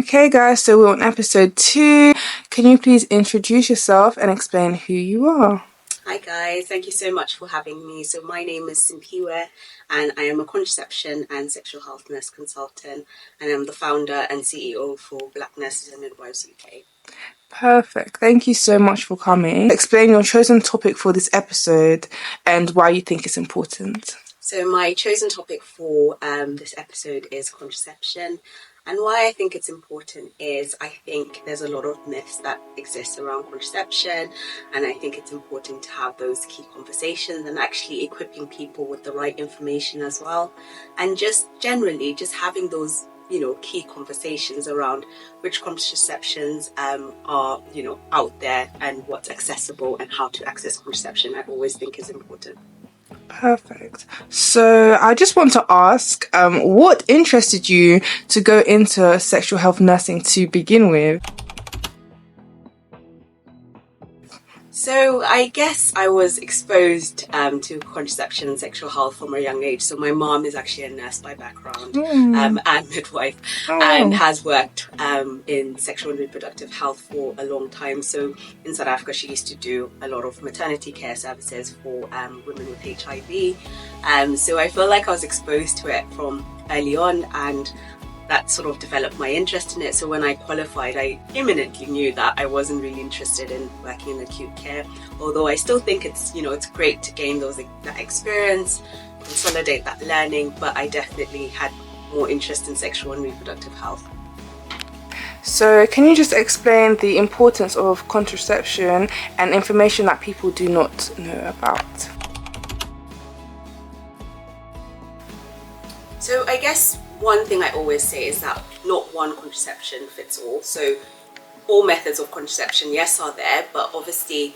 Okay guys, so we're on episode 2. Can you please introduce yourself and explain who you are? Hi guys, thank you so much for having me. So my name is Simphiwe and I am a contraception and sexual health nurse consultant, and I'm the founder and CEO for Black Nurses and Midwives UK. Perfect. Thank you so much for coming. Explain your chosen topic for this episode and why you think it's important. So my chosen topic for this episode is contraception. And why I think it's important is I think there's a lot of myths that exist around contraception, and I think it's important to have those key conversations and actually equipping people with the right information as well. And just generally just having those, key conversations around which contraceptions are, out there and what's accessible and how to access contraception, I always think is important. Perfect. So I just want to ask, what interested you to go into sexual health nursing to begin with? So I guess I was exposed to contraception and sexual health from a young age. So my mom is actually a nurse by background and midwife, and has worked in sexual and reproductive health for a long time. So in South Africa, she used to do a lot of maternity care services for women with HIV. So I feel like I was exposed to it from early on, and that sort of developed my interest in it. So when I qualified, I imminently knew that I wasn't really interested in working in acute care, although I still think it's great to gain that experience, consolidate that learning, but I definitely had more interest in sexual and reproductive health. So can you just explain the importance of contraception and information that people do not know about? So I guess one thing I always say is that not one contraception fits all. So all methods of contraception, yes, are there, but obviously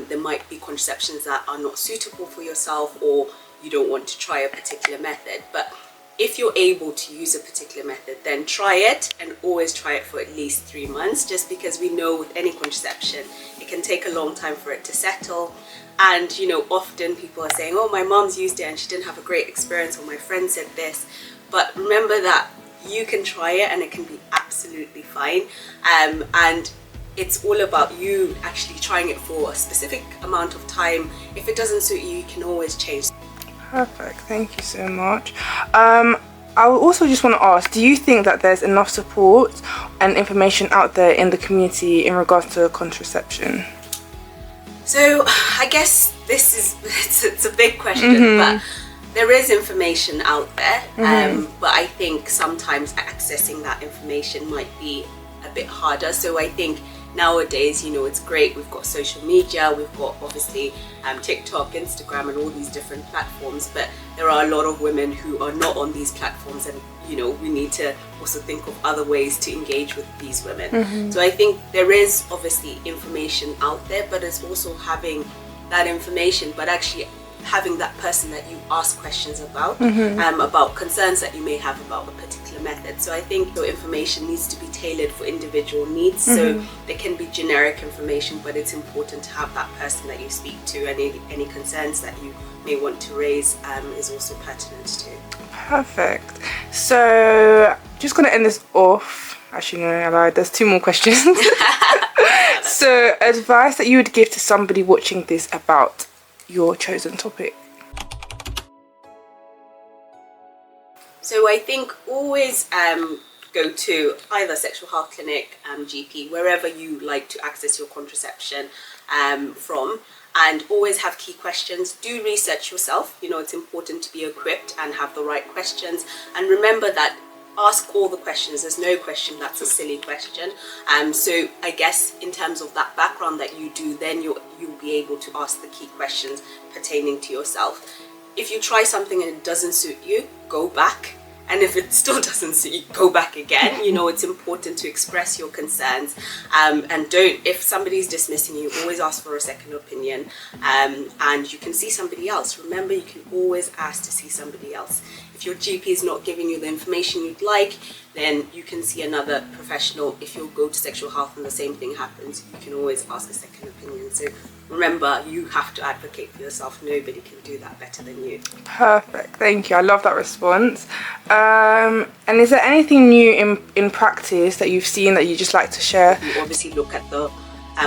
there might be contraceptions that are not suitable for yourself, or you don't want to try a particular method. But if you're able to use a particular method, then try it, and always try it for at least 3 months, just because we know with any contraception, it can take a long time for it to settle. And, often people are saying, oh, my mom's used it and she didn't have a great experience, or my friend said this. But remember that you can try it and it can be absolutely fine. And it's all about you actually trying it for a specific amount of time. If it doesn't suit you, you can always change. Perfect. Thank you so much. I also just want to ask, do you think that there's enough support and information out there in the community in regards to contraception? So I guess it's a big question, but there is information out there, but I think sometimes accessing that information might be a bit harder. So I think nowadays, it's great. We've got social media, we've got obviously TikTok, Instagram, and all these different platforms, but there are a lot of women who are not on these platforms, and we need to also think of other ways to engage with these women. So I think there is obviously information out there, but it's also having that information, but actually having that person that you ask questions about, about concerns that you may have about a particular method. So I think your information needs to be tailored for individual needs. So there can be generic information, but it's important to have that person that you speak to, and any concerns that you may want to raise is also pertinent too. Perfect. So just going to end this off. Actually, no, I lied. There's 2 more questions. So advice that you would give to somebody watching this about your chosen topic? So I think always go to either sexual health clinic, GP, wherever you like to access your contraception from, and always have key questions. Do research yourself. It's important to be equipped and have the right questions, and remember that ask all the questions. There's no question that's a silly question. So I guess in terms of that background that you do, then you'll be able to ask the key questions pertaining to yourself. If you try something and it doesn't suit you, go back. And if it still doesn't suit you, go back again. It's important to express your concerns. And if somebody's dismissing you, always ask for a second opinion. And you can see somebody else. Remember, you can always ask to see somebody else. If if your GP is not giving you the information you'd like, then you can see another professional. If you go to sexual health and the same thing happens, you can always ask a second opinion. So remember, you have to advocate for yourself. Nobody can do that better than you. Perfect, thank you. I love that response. And is there anything new in practice that you've seen that you just like to share? You obviously look at the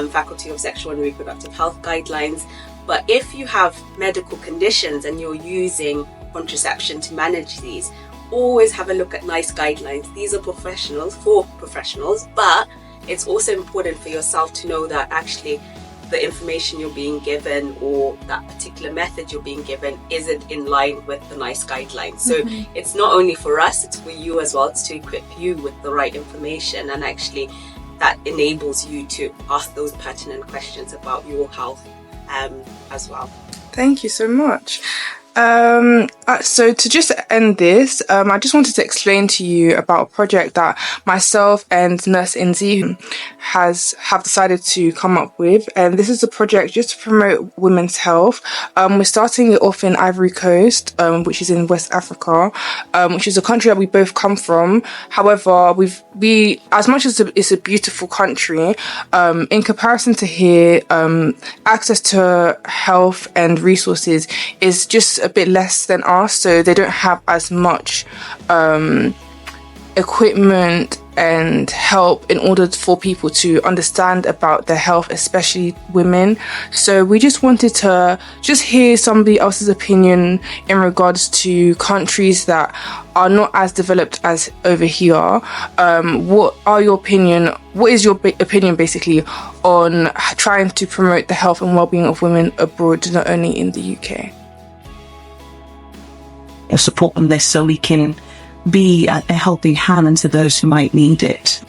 Faculty of Sexual and Reproductive Health guidelines, but if you have medical conditions and you're using contraception to manage these, always have a look at NICE guidelines. These are for professionals, but it's also important for yourself to know that actually the information you're being given or that particular method you're being given isn't in line with the NICE guidelines. So it's not only for us, it's for you as well. It's to equip you with the right information, and actually that enables you to ask those pertinent questions about your health as well. Thank you so much. So to just end this, I just wanted to explain to you about a project that myself and Nurse Nzi have decided to come up with, and this is a project just to promote women's health. We're starting it off in Ivory Coast, which is in West Africa, which is a country that we both come from. However, we as much as it's a beautiful country, in comparison to here, access to health and resources is just a bit less than us, so they don't have as much equipment and help in order for people to understand about their health, especially women. So we just wanted to just hear somebody else's opinion in regards to countries that are not as developed as over here. What is your opinion basically on trying to promote the health and well-being of women abroad, not only in the UK? Support them this so we can be a helping hand to those who might need it.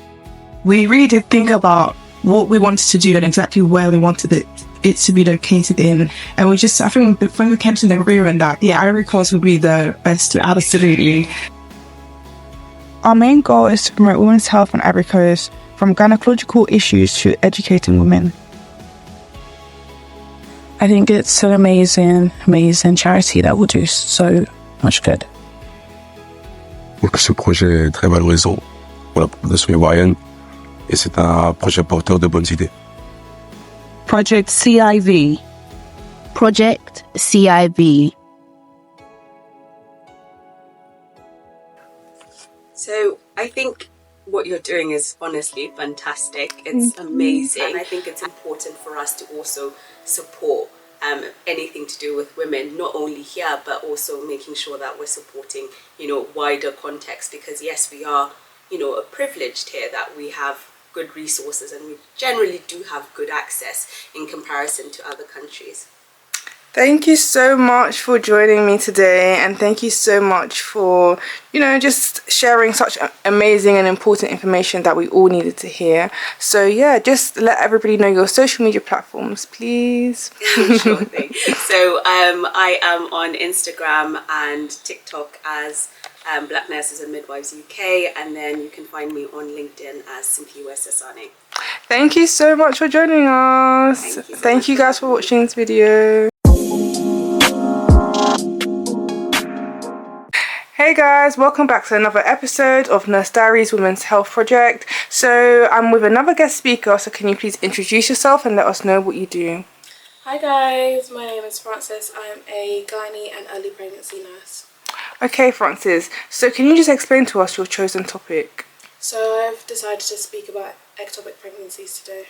We really did think about what we wanted to do and exactly where we wanted it to be located in, and I think when we came to the agreement that Ivory Coast would be the best, absolutely. Our main goal is to promote women's health in Ivory Coast, from gynecological issues to educating women. I think it's an amazing charity that will do so much good. Ce projet est très valorisant pour la population ivoirienne et c'est un projet porteur de bonnes idées. Project CIV. Project CIV. So I think what you're doing is honestly fantastic. It's amazing. And I think it's important for us to also support anything to do with women, not only here, but also making sure that we're supporting, wider context, because yes, we are, privileged here that we have good resources and we generally do have good access in comparison to other countries. Thank you so much for joining me today, and thank you so much for, just sharing such amazing and important information that we all needed to hear. So yeah, just let everybody know your social media platforms, please. Sure thing. So I am on Instagram and TikTok as Black Nurses and Midwives UK, and then you can find me on LinkedIn as Simphiwe Sasane. Thank you so much for joining us. Thank you guys for watching this video. Hey guys, welcome back to another episode of Nurse Diaries Women's Health Project. So I'm with another guest speaker, so can you please introduce yourself and let us know what you do? Hi guys, my name is Frances. I'm a gynae and early pregnancy nurse. Okay Frances, so can you just explain to us your chosen topic? So I've decided to speak about ectopic pregnancies today.